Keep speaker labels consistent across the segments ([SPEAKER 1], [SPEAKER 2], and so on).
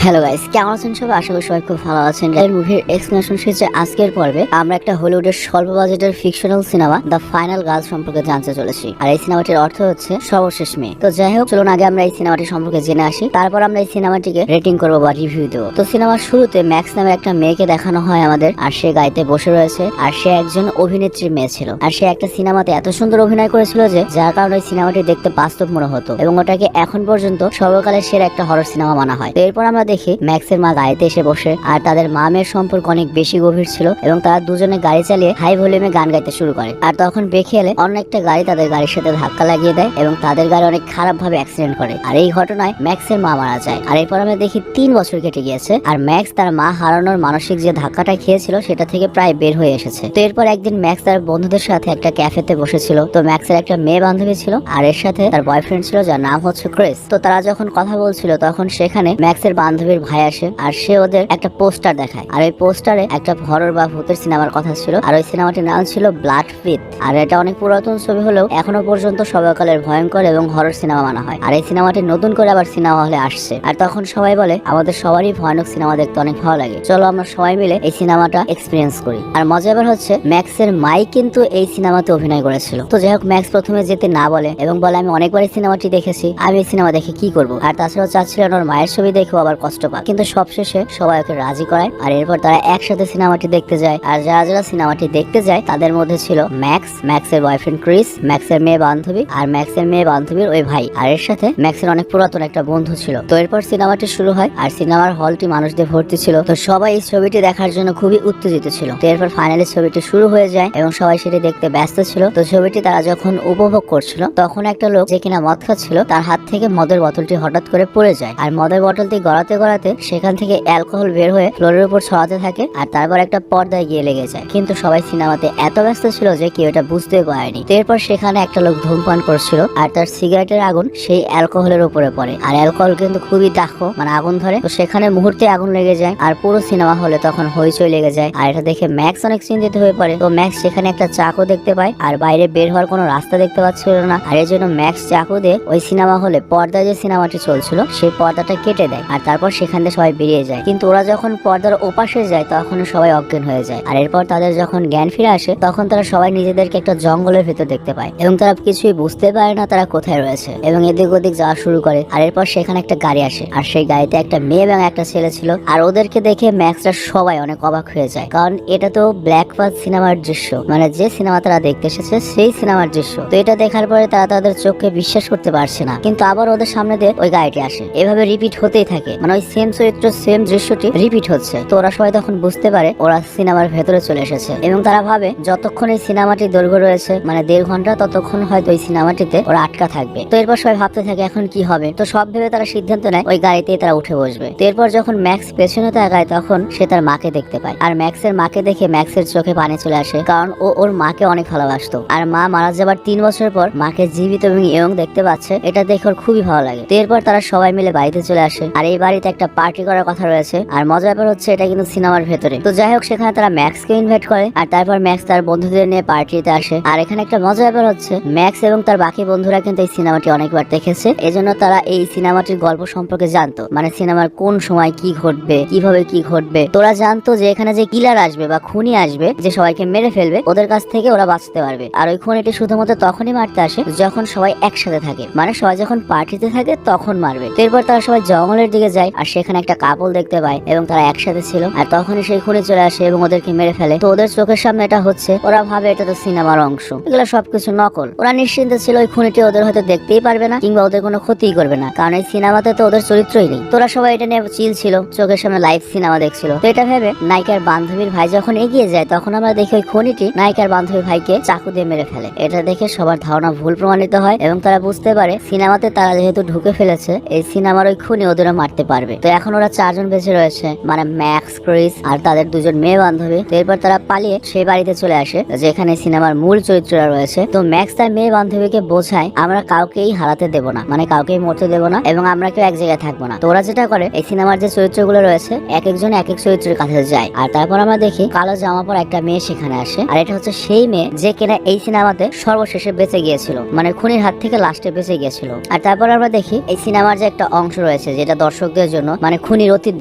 [SPEAKER 1] Hello guys, কেমন আছেন সবাই? আশা করি সবাই খুব ভালো আছেন। এই মুভির এক্সপ্লেনেশন শেষে আজকের পর্বে আমরা একটা হলিউডের স্বল্প বাজেটের fictional cinema the final girls সম্পর্কে জানতে চলেছি। আর এই সিনেমাটির অর্থ হচ্ছে সর্বশেষ মেয়ে। তো যাই হোক, চলুন আগে আমরা এই সিনেমাটি সম্পর্কে জেনে আসি, তারপর আমরা এই সিনেমাটিকে রেটিং করবো বা রিভিউ দেবো। তো সিনেমার শুরুতে ম্যাক্স নামের একটা মেয়েকে দেখানো হয় আমাদের, আর সে গাড়িতে বসে রয়েছে। আর সে একজন অভিনেত্রীর মেয়ে ছিল, আর সে একটা সিনেমাতে এত সুন্দর অভিনয় করেছিল যে যার কারণে সিনেমাটি দেখতে বাস্তব মনে হতো এবং ওটাকে এখন পর্যন্ত সর্বকালের সেরা একটা হরর সিনেমা মানা হয়। তো এরপর আমরা দেখি ম্যাক্সের মা গাড়িতে এসে বসে, আর তাদের মা মেয়ের সম্পর্ক অনেক বেশি গভীর ছিল এবং তারা দুজনে গাড়ি চালিয়ে হাই ভলিউমে গান গাইতে শুরু করে। আর তখন বেঁকে এলে অন্য একটা গাড়ি তাদের গাড়ির সাথে ধাক্কা লাগিয়ে দেয় এবং তাদের গাড়ি অনেক খারাপ ভাবে অ্যাক্সিডেন্ট করে। আর এই ঘটনায় ম্যাক্সের মা মারা যায়। আর এরপর আমরা দেখি 3 বছর কেটে গিয়েছে, আর ম্যাক্স তার মা হারানোর মানসিক যে ধাক্কাটা খেয়েছিল সেটা থেকে প্রায় বের হয়ে এসেছে। তো এরপর একদিন ম্যাক্স তার বন্ধুদের সাথে একটা ক্যাফেতে বসেছিল। তো ম্যাক্সের একটা মেয়ে বান্ধবী ছিল, আর এর সাথে তার বয়ফ্রেন্ড ছিল যার নাম হচ্ছে ক্রিস। তো তারা যখন কথা বলছিল তখন সেখানে ম্যাক্সের বান্ধবীর ভাই আসে, আর সে ওদের একটা পোস্টার দেখায়। আর ওই পোস্টারে একটা হরর বা ভূতের সিনেমার কথা ছিল, আর ওই সিনেমাটির নাম ছিল ব্লাড ফিথ। আর এটা অনেক পুরাতন ছবি হলেও এখনো পর্যন্ত সর্বকালের ভয়ঙ্কর এবং হরর সিনেমা মানা হয়। আর এই সিনেমাটি নতুন করে আবার সিনেমা হলে আসছে। আর তখন সবাই বলে আমাদের সবারই ভয়ানক সিনেমা দেখতে অনেক ভালো লাগে, চলো আমরা সবাই মিলে এই সিনেমাটা এক্সপিরিয়েন্স করি। আর মজা এবার হচ্ছে ম্যাক্সের মাই কিন্তু এই সিনেমাতে অভিনয় করেছিল। তো যাই হোক, ম্যাক্স প্রথমে যেতে না বলে এবং বলে আমি অনেকবারই সিনেমাটি দেখেছি, আমি এই সিনেমা দেখে কি করবো। আর তাছাড়াও চাচ্ছিলেন ওর মায়ের ছবি দেখেও আবার কষ্ট পায়, কিন্তু সবশেষে সবাই ওকে রাজি করায়। আর এরপর তারা একসাথে সিনেমাটি দেখতে যায়। আর যারা যারা সিনেমাটি দেখতে যায় তাদের মধ্যে ছিল ম্যাক্স, ম্যাক্সের বয়ফ্রেন্ড ক্রিস, ম্যাক্সের মেয়ে বান্ধবী, আর ম্যাক্সের মেয়ে বান্ধবীর ওই ভাই। আর এর সাথে ম্যাক্সের অনেক পুরাতন একটা বন্ধু ছিল। তো এরপর সিনেমাটি শুরু হয়, আর সিনেমার হলটি মানুষদের ভর্তি ছিল। তো সবাই এই ছবিটি দেখার জন্য খুবই উত্তেজিত ছিল। তো এরপর ফাইনালি ছবিটি শুরু হয়ে যায় এবং সবাই সেটি দেখতে ব্যস্ত ছিল। তো ছবিটি তারা যখন উপভোগ করছিল তখন একটা লোক যে কিনা মদ খাচ্ছিল তার হাত থেকে মদের বোতলটি হঠাৎ করে পড়ে যায়। আর মদের বোতলটি গড়াতে গড়াতে সেখান থেকে অ্যালকোহল বের হয়ে ফ্লোরের উপর ছড়াতে থাকে, আর তারপর একটা পর্দায় গিয়ে লেগে যায়। কিন্তু সবাই সিনেমাতে এত ব্যস্ত ছিল যে কেউ এটা বুঝতে পারেনি। তো এরপর সেখানে একটা লোক ধূমপান করছিল, আর তার সিগারেটের আগুন সেই অ্যালকোহলের উপরে পড়ে। আর অ্যালকোহল কিন্তু খুবই দাক্ষ, মানে আগুন ধরে। তো সেখানে মুহূর্তে আগুন লেগে যায়, আর পুরো সিনেমা হলে তখন হইচই লেগে যায়। আর এটা দেখে ম্যাক্স অনেক চিন্তিত হয়ে পড়ে। তো ম্যাক্স সেখানে একটা চাকু দেখতে পায়, আর বাইরে বের হওয়ার কোনো রাস্তা দেখতে পাচ্ছিল না। আর এর জন্য ম্যাক্স চাকু দিয়ে ওই সিনেমা হলে পর্দায় যে সিনেমাটি চলছিল সেই পর্দাটা কেটে দেয়, আর তারপর সেখান থেকে সবাই বেরিয়ে যায়। কিন্তু ওরা যখন পর্দার ওপাশে যায় তখন সবাই অজ্ঞান হয়ে যায়। আর এরপর তাদের যখন জ্ঞান ফিরে আসে তখন তারা সবাই নিজেদেরকে একটা জঙ্গলের ভেতর দেখতে পায় এবং তারা কিছুই বুঝতে পারে না তারা কোথায় রয়েছে এবং এদিক ওদিক যাওয়া শুরু করে। আর এরপর সেখানে একটা গাড়ি আসে, আর সেই গাড়িতে একটা মেয়ে এবং একটা ছেলে ছিল। আর ওদেরকে দেখে ম্যাক্সরা সবাই অনেক অবাক হয়ে যায়, কারণ এটা তো ব্ল্যাক বাথ সিনেমার দৃশ্য, মানে যে সিনেমা তারা দেখতে এসেছে সেই সিনেমার দৃশ্য। তো এটা দেখার পরে তারা তাদের চোখে বিশ্বাস করতে পারছে না, কিন্তু আবার ওদের সামনে দিয়ে ওই গাড়িটি আসে। এভাবে রিপিট হতেই থাকে, মানে ওই সেম চরিত্র সেম দৃশ্যটি রিপিট হচ্ছে। তো ওরা সবাই তখন বুঝতে পারে ওরা সিনেমার ভেতরে চলে এসেছে এবং তারা ভাবে যতক্ষণ এই সিনেমাটি দৈর্ঘ্য রয়েছে মানে 1.5 ঘন্টা, ততক্ষণ হয়তো ওই সিনেমাটিতে ওরা আটকা থাকবে। তো এরপর সবাই ভাবতে থাকে এখন কি হবে। তো সব ভেবে তারা সিদ্ধান্ত নেয় ওই গাড়িতেই তারা উঠে বসবে। তো এরপর যখন ম্যাক্স পেছনে তাকায় তখন সে তার মাকে দেখতে পায়, আর ম্যাক্সের মাকে দেখে ম্যাক্সের চোখে পানি চলে আসে, কারণ ও ওর মাকে অনেক ভালোবাসতো। আর মা মারা যাবার 3 বছর পর মাকে জীবিত এবং ইয়ং দেখতে পাচ্ছে, এটা দেখে ওর খুবই ভালো লাগে। তো এরপর তারা সবাই মিলে বাড়িতে চলে আসে, আর এই বাড়িতে একটা পার্টি করার কথা রয়েছে। আর মজার ব্যাপার হচ্ছে এটা কিন্তু সিনেমার ভেতরে। তো যাই হোক, সেখানে তারা ম্যাক্সকে ইনভাইট করে, আর তারপর ম্যাক্স তার বন্ধুদের নিয়ে পার্টিতে আসে। আর এখানে একটা মজার ব্যাপার হচ্ছে ম্যাক্স এবং তার বাকি বন্ধুরা কিন্তু এই সিনেমাটি অনেকবার দেখেছে, এজন্য তারা এই সিনেমাটির গল্প সম্পর্কে জানতো, মানে সিনেমার কোন সময় কি ঘটবে, কিভাবে কি ঘটবে। তোরা জানতো যে এখানে যে কিলার আসবে বা খুনি আসবে যে সবাইকে মেরে ফেলবে, ওদের কাছ থেকে ওরা বাঁচতে পারবে। আর ওই খুনিটি শুধুমাত্র তখনই মারতে আসে যখন সবাই একসাথে থাকে, মানে সবাই যখন পার্টিতে থাকে তখন মারবে। এরপর তারা সবাই জঙ্গলের দিকে যায়, আর সেখানে একটা কাপল দেখতে পায় এবং তারা একসাথে ছিল। আর তখনই সেই খুনি চলে আসে এবং ওদেরকে মেরে ফেলে। তো ওদের চোখের সামনে এটা হচ্ছে, ওরা ভাবে এটা তো সিনেমার অংশ, এগুলো সবকিছু নকল। ওরা নিশ্চিন্ত ছিল ওই খুনিটি ওদের হয়তো দেখতেই পারবে না কিংবা ওদের কোনো ক্ষতিই করবে না, কারণ এই সিনেমাতে তো ওদের চরিত্রই নেই। তোরা সবাই এটা নিয়ে চিল ছিল, চোখের সামনে লাইভ সিনেমা দেখছিল। তো এটা ভেবে নায়িকার বান্ধবীর ভাই যখন এগিয়ে যায় তখন আমরা দেখি ওই খুনিটি নায়িকার বান্ধবীর ভাইকে চাকু দিয়ে মেরে ফেলে। এটা দেখে সবার ধারণা ভুল প্রমাণিত হয় এবং তারা বুঝতে পারে সিনেমাতে তারা যেহেতু ঢুকে ফেলেছে এই সিনেমার ওই খুনি ওদেরও মারতে পারবে। তো এখন ওরা 4 জন বেঁচে রয়েছে, মানে ম্যাক্স, ক্রিস আর তাদের 2 জন মেয়ে বান্ধবী। তো এরপর তারা পালিয়ে সেই বাড়িতে চলে আসে যেখানে সিনেমার মূল চরিত্ররা রয়েছে। তো ম্যাক্স তার মেয়ে বান্ধবীকে বোঝায় আমরা কাউকেই হারাতে দেব না, মানে কাউকেই মরতে দেব না এবং আমরা কেউ এক জায়গায় থাকবো না। তো ওরা যেটা করে এই সিনেমার যে চরিত্রগুলো রয়েছে এক একজন এক এক চরিত্রের কাছে যায়। আর তারপর আমরা দেখি কালো জামা পরা একটা মেয়ে সেখানে আসে, আর এটা হচ্ছে সেই মেয়ে যে কিনা এই সিনেমাতে সর্বশেষে বেঁচে গিয়েছিল, মানে খুনির হাত থেকে লাস্টে বেঁচে গিয়েছিল। আর তারপর আমরা দেখি এই সিনেমার যে একটা অংশ রয়েছে যেটা দর্শকদের জন্য মানে খুনির অতীত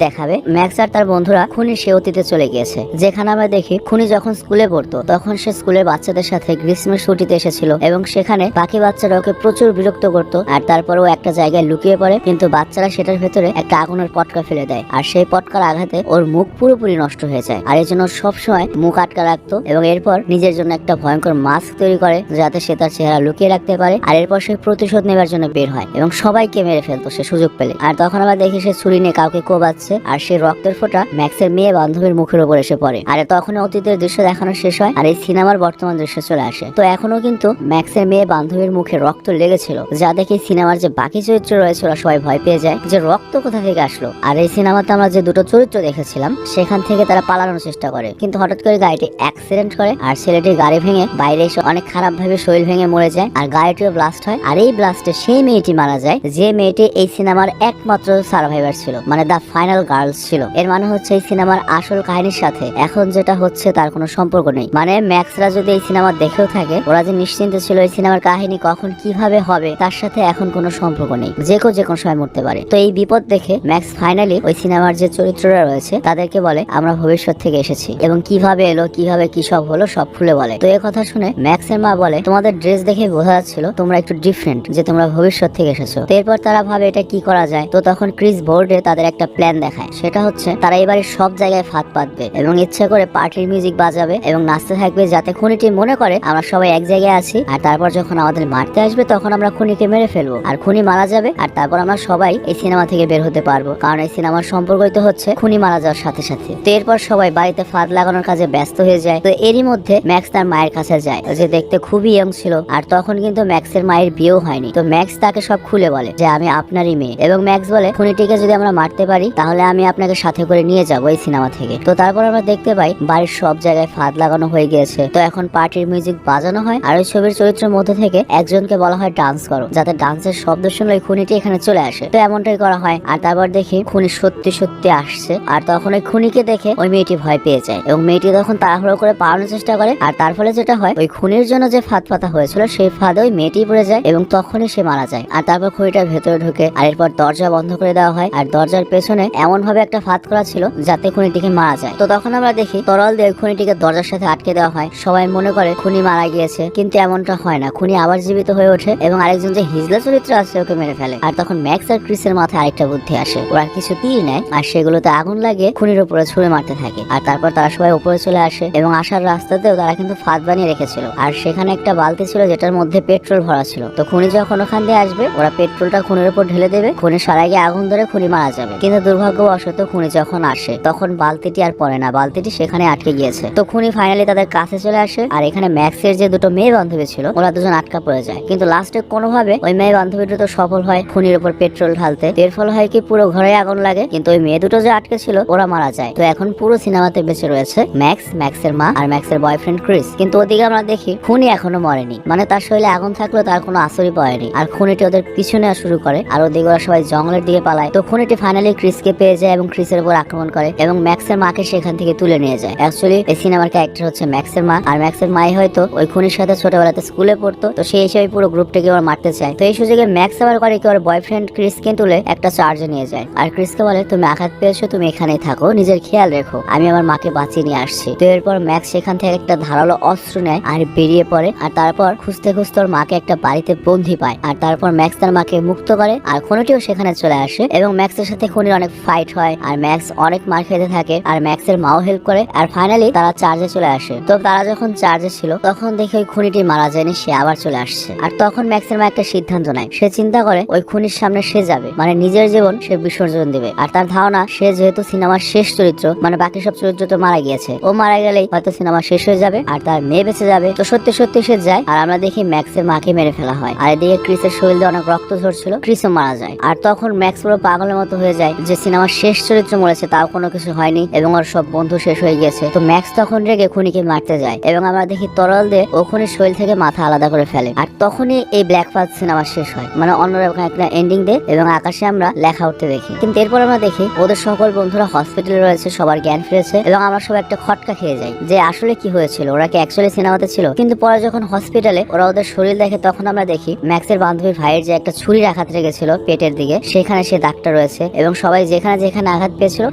[SPEAKER 1] দেখাবে, ম্যাক্স আর তার বন্ধুরা খুনির সে অতীতে চলে গিয়েছে। যেখানে আমরা দেখি খুনি যখন স্কুলে পড়তো তখন সে স্কুলের বাচ্চাদের সাথে গ্রীষ্মের ছুটিতে এসেছিল এবং সেখানে বাকি বাচ্চারা ওকে প্রচুর বিরক্ত করতো। আর তারপরেও একটা জায়গায় লুকিয়ে পড়ে, কিন্তু বাচ্চারা সেটার ভেতরে একটা আগুনের পটকা ফেলে দেয় আর সেই পটকার আঘাতে ওর মুখ পুরোপুরি নষ্ট হয়ে যায়। আর এই জন্য সবসময় মুখ আটকা রাখতো এবং এরপর নিজের জন্য একটা ভয়ঙ্কর মাস্ক তৈরি করে যাতে সে তার চেহারা লুকিয়ে রাখতে পারে। আর এরপর সে প্রতিশোধ নেবার জন্য বের হয় এবং সবাইকে মেরে ফেলতো সে সুযোগ পেলে। আর তখন আমরা দেখি সে ছুরি নিয়ে কাউকে কোবাচ্ছে আর সেই রক্তের ফোঁটা ম্যাক্সের মেয়ে বান্ধবীর মুখের উপর এসে পড়ে। আর তখন অতীতের দৃশ্য দেখানো শেষ হয় আর এই সিনেমার বর্তমান দৃশ্য চলে আসে। তো এখনো কিন্তু ম্যাক্সের মেয়ে বান্ধবীর মুখে রক্ত লেগেছিল, যা দেখে সিনেমার যে বাকি চরিত্র রয়েছে ওরা সবাই ভয় পেয়ে যায় যে রক্ত কোথা থেকে আসলো। আর এই সিনেমাতে আমরা যে দুটো চরিত্র দেখেছিলাম সেখান থেকে তারা পালানোর চেষ্টা করে, কিন্তু হঠাৎ করে গাড়িটি অ্যাক্সিডেন্ট করে আর ছেলেটির গাড়ি ভেঙে বাইরে এসে অনেক খারাপ ভাবে শরীর ভেঙে মরে যায় আর গাড়িটিও ব্লাস্ট হয়। আর এই ব্লাস্টে সেই মেয়েটি মারা যায় যে মেয়েটি এই সিনেমার একমাত্র সার্ভাইভার ছিল, মানে দা ফাইনাল গার্লস ছিল। এর মানে হচ্ছে এই সিনেমার আসল কাহিনীর সাথে এখন যেটা হচ্ছে তার কোনো সম্পর্ক নেই। মানে ম্যাক্সরা যদি এই সিনেমা দেখেও থাকে ওরা যে নিশ্চিন্তে ছিল এই সিনেমার কাহিনী কখন কিভাবে হবে তার সাথে এখন কোনো সম্পর্ক নেই, যে কোনো সময় মরতে পারে। তো এই বিপদ দেখে ম্যাক্স ফাইনালি ওই সিনেমার যে চরিত্ররা রয়েছে তাদেরকে বলে আমরা ভবিষ্যৎ থেকে এসেছি এবং কিভাবে এলো কিভাবে কি সব হলো সব খুলে বলে। তো এই কথা শুনে ম্যাক্সের মা বলে তোমাদের ড্রেস দেখে বোঝা যাচ্ছিল তোমরা একটু ডিফারেন্ট, যে তোমরা ভবিষ্যৎ থেকে এসেছো। তো এরপর তারা ভাবে এটা কি করা যায়। তো তখন ক্রিস বোর্ডে তাদের একটা প্ল্যান দেখায়, সেটা হচ্ছে তারা এবারে সব জায়গায় ফাঁদ পাতবে এবং ইচ্ছা করে পার্টির মিউজিক বাজাবে এবং নাচতে থাকবে যাতে খুনিটি মনে করে আমরা সবাই এক জায়গায় আছি। আর তারপর যখন আমাদের মারতে আসবে তখন আমরা খুনিকে মেরে ফেলবো আর খুনি মারা যাবে আর তারপর আমরা সবাই এই সিনেমা থেকে বের হতে পারবো, কারণ এই সিনেমার সম্পর্কই তো হচ্ছে খুনি মারা যাওয়ার সাথে সাথে। তো এরপর সবাই বাড়িতে ফাঁদ লাগানোর কাজে ব্যস্ত হয়ে যায়। তো এরই মধ্যে ম্যাক্স তার মায়ের কাছে যায়, যে দেখতে খুবই ইয়ং ছিল আর তখন কিন্তু ম্যাক্সের মায়ের বিয়েও হয়নি। তো ম্যাক্স তাকে সব খুলে বলে যে আমি আপনারই মেয়ে এবং ম্যাক্স বলে খুনিটিকে যদি আমরা মারতে পারি তাহলে আমি আপনাকে সাথে করে নিয়ে যাবো এই সিনেমা থেকে। তো তারপর আমরা দেখতে পাই বাড়ির সব জায়গায় ফাঁদ লাগানো হয়ে গিয়েছে। তো এখন পার্টির মিউজিক বাজানো হয় আর ওই ছবির চরিত্রের মধ্যে থেকে একজনকে বলা হয় ডান্স করো, যাতে ডান্সের শব্দ শুনলে খুনিটি এখানে চলে আসে। তো এমনটাই করা হয় আর তারপর দেখি খুনি সত্যি সত্যি আসছে আর তখন ওই খুনিকে দেখে ওই মেয়েটি ভয় পেয়ে যায় এবং মেয়েটি তখন তাড়াহুড়ো করে পালানোর চেষ্টা করে। আর তার ফলে যেটা হয় ওই খুনির জন্য যে ফাঁদ পাতা হয়েছিল সেই ফাঁদে ওই মেয়েটি পড়ে যায় এবং তখনই সে মারা যায়। আর তারপর খুনিটার ভেতরে ঢুকে আর এরপর দরজা বন্ধ করে দেওয়া হয় আর দরজার পেছনে এমন ভাবে একটা ফাঁদ করা ছিল যাতে খুনিটিকে মারা যায়। তো তখন আমরা দেখি তরল দিয়ে খুনিটিকে দরজার সাথে আটকে দেওয়া হয়। সবাই মনে করে খুনি মারা গিয়েছে, কিন্তু এমনটা হয় না, খুনি আবার জীবিত হয়ে ওঠে এবং আরেকজন যে হিজলা চরিত্র আছে ওকে মেরে ফেলে। আর তখন ম্যাক্স আর ক্রিসের মাথায় আরেকটা বুদ্ধি আসে, ওরা কিছু তীর নেয় আর সেগুলোতে আগুন লাগিয়ে খুনির উপরে ছুঁড়ে মারতে থাকে। আর তারপর তারা সবাই উপরে চলে আসে এবং আসার রাস্তাতেও তারা কিন্তু ফাঁদ বানিয়ে রেখেছিল আর সেখানে একটা বালতি ছিল যেটার মধ্যে পেট্রোল ভরা ছিল। তো খুনি যখন ওখান দিয়ে আসবে ওরা পেট্রোলটা খুনির উপর ঢেলে দেবে, খুনি সারা গিয়ে আগুন ধরে খুনি মারা যাবে। কিন্তু দুর্ভাগ্যবশত খুনি যখন আসে তখন বালতিটি আর পড়ে না, বালতিটি সেখানে আটকে গিয়েছে। তো খুনি ফাইনালি তাদের কাছে চলে আসে আর এখানে ম্যাক্সের যে দুটো মেয়ে বান্ধবী ছিল ওরা দুজন আটকা পড়ে যায়, কিন্তু লাস্টে কোনোভাবে ওই মেয়ে বান্ধবীটা তো সফল হয় খুনির উপর পেট্রোল ঢালতে। এর ফলে হয় কি পুরো ঘরে আগুন লাগে, কিন্তু ওই মেয়ে দুটো যে আটকে ছিল ওরা মারা যায়। তো এখন পুরো সিনেমাতে বেঁচে রয়েছে ম্যাক্স, ম্যাক্সের মা আর ম্যাক্সের বয়ফ্রেন্ড ক্রিস। কিন্তু ওদিকে আমরা দেখি খুনি এখনো মরেনি, মানে তার শরীরে আগুন থাকলেও তার কোনো আসরই পড়েনি আর খুনিটি ওদের পিছু নেওয়া শুরু করে আর ওদিকে ওরা সবাই জঙ্গলের দিকে পালায়। তো খুনিটি ফাইনালি ক্রিসকে পেয়ে যায় এবং ক্রিসের উপর আক্রমণ করে এবং ম্যাক্সের মাকে সেখান থেকে তুলে নিয়ে যায়। অ্যাকচুয়ালি এই সিনেমার ক্যারেক্টার হচ্ছে ম্যাক্সের মা আর ম্যাক্সের মাই হয়তো ওই খুনির সাথে ছোটবেলাতে স্কুলে পড়তো, তো সেই হিসেবে পুরো গ্রুপটাকে ওরা মারতে চায়। তো এই সুযোগে ম্যাক্স আবার করে কি ওর বয়ফ্রেন্ড ক্রিসকে তুলে একটা চার্জে নিয়ে যায় আর ক্রিসকে বলে তুমি আঘাত পেয়েছো, তুমি এখানেই থাকো, নিজের খেয়াল রেখো, আমি আমার মাকে বাঁচিয়ে নিয়ে আসছি। তো এরপর ম্যাক্স সেখান থেকে একটা ধারালো অস্ত্র নেয় আর বেরিয়ে পড়ে আর তারপর খুঁজতে খুঁজতে ওর মাকে একটা বাড়িতে বন্দি পায় আর তারপর ম্যাক্স তার মাকে মুক্ত করে আর খুনিটিও সেখানে চলে আসে এবং ম্যাক্সের সাথে খুনির অনেক ফাইট হয় আর ম্যাক্স অনেক মার খেতে থাকে আর ম্যাক্সের মাও হেল্প করে আর ফাইনালি তারা চার্জে চলে আসে। তো তারা যখন চার্জে ছিল তখন দেখে ওই খুনিটি মারা যায়নি, সে আবার চলে আসছে। আর তখন ম্যাক্সের মা একটা সিদ্ধান্ত নেয়, সে চিন্তা করে ওই খুনির সামনে সে যাবে, মানে নিজের জীবন সে বিসর্জন দিবে। আর তার ধারণা সে যেহেতু সিনেমার শেষ চরিত্র, মানে বাকি সব চরিত্র তো মারা গিয়েছে, ও মারা গেলেই হয়তো সিনেমা শেষ হয়ে যাবে আর তার মেয়ে বেঁচে যাবে। তো সত্যি সত্যি সে যায় আর আমরা দেখি ম্যাক্সের মাকে মেরে ফেলা হয় আর এদিকে ক্রিসের শরীরে অনেক রক্ত ঝরছিল, ক্রিসও মারা যায়। আর তখন ম্যাক্স পুরো পাগলের মতো হয়ে যায় যে সিনেমার শেষ চরিত্র মরেছে তাও কোনো কিছু হয়নি এবং ওর সব বন্ধু শেষ হয়ে গিয়েছে। তো ম্যাক্স তখন রেগে খুনিকে মারতে যায় এবং আমরা দেখি তরল দিয়ে ও খুনির শরীর থেকে মাথা আলাদা করে ফেলে আর তখনই এই ব্ল্যাক পাথ সিনেমা শেষ হয়, মানে অন্যরকম একটা এন্ডিং দেয় এবং আকাশে আমরা লেখা উঠতে দেখি। কিন্তু এরপর আমরা দেখি ওদের সকল বন্ধুরা হসপিটালে রয়েছে, সবার জ্ঞান ফিরেছে এবং আমরা সব একটা খটকা খেয়ে যাই যে আসলে কি হয়েছিল, ওরা কি অ্যাকচুয়ালি সিনেমাতে ছিল। কিন্তু পরে যখন হসপিটালে ওরা ওদের শরীর দেখে তখন আমরা দেখি ম্যাক্সের বান্ধবীর ভাইয়ের যে একটা ছুরির আঘাত লেগেছিল পেটের দিকে, সেখানে সে দাগটা রয়েছে এবং সবাই যেখানে যেখানে আঘাত পেয়েছিল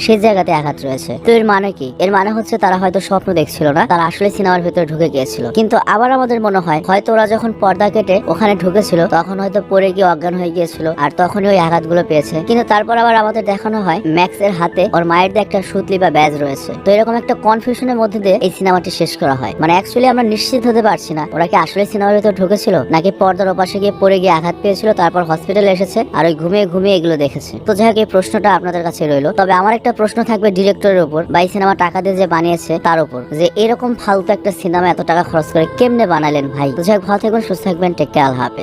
[SPEAKER 1] সেই জায়গাতে আঘাত রয়েছে। তো এর মানে কি? এর মানে হচ্ছে তারা হয়তো স্বপ্ন দেখছিল না, তারা আসলে সিনেমার ভিতরে ঢুকে গিয়েছিল। কিন্তু আবার আমাদের মনে হয় হয়তো ওরা যখন পর্দা কেটে ওখানে ঢুকেছিল তখন হয়তো পড়ে গিয়ে অজ্ঞান হয়ে গিয়েছিল আর তখনই ওই আঘাতগুলো পেয়েছে। কিন্তু তারপর আবার আমাদের দেখানো হয় ম্যাক্স এর হাতে ওর মায়ের দিয়ে একটা সুতলি বা ব্যাজ রয়েছে। তো এরকম একটা কনফিউশনের মধ্যে দিয়ে এই সিনেমাটি শেষ করা হয়। মানে অ্যাকচুয়ালি আমরা নিশ্চিত হতে পারছি না ওরা কি আসলে সিনেমার ভিতরে ঢুকেছিল নাকি পর্দার ওপাশে গিয়ে পড়ে গিয়ে আঘাত পেয়েছিল, তারপর হসপিটালে এসেছে আর ওই ঘুমিয়ে ঘুমিয়ে এগুলো দেখেছে। তো যাই হোক, এই প্রশ্নটা আপনাদের কাছে রইলো। তবে আমার একটা প্রশ্ন থাকবে ডিরেক্টরের উপর বা এই সিনেমা টাকা দিয়ে যে বানিয়েছে তার উপর, যে এরকম ফালতু একটা সিনেমা এত টাকা খরচ করে কেমনে বানালেন ভাই। তো যাই হোক, ভালো থাকবেন, সুস্থ থাকবেন, টেক কেয়ার, আল্লাহ হাফেজ।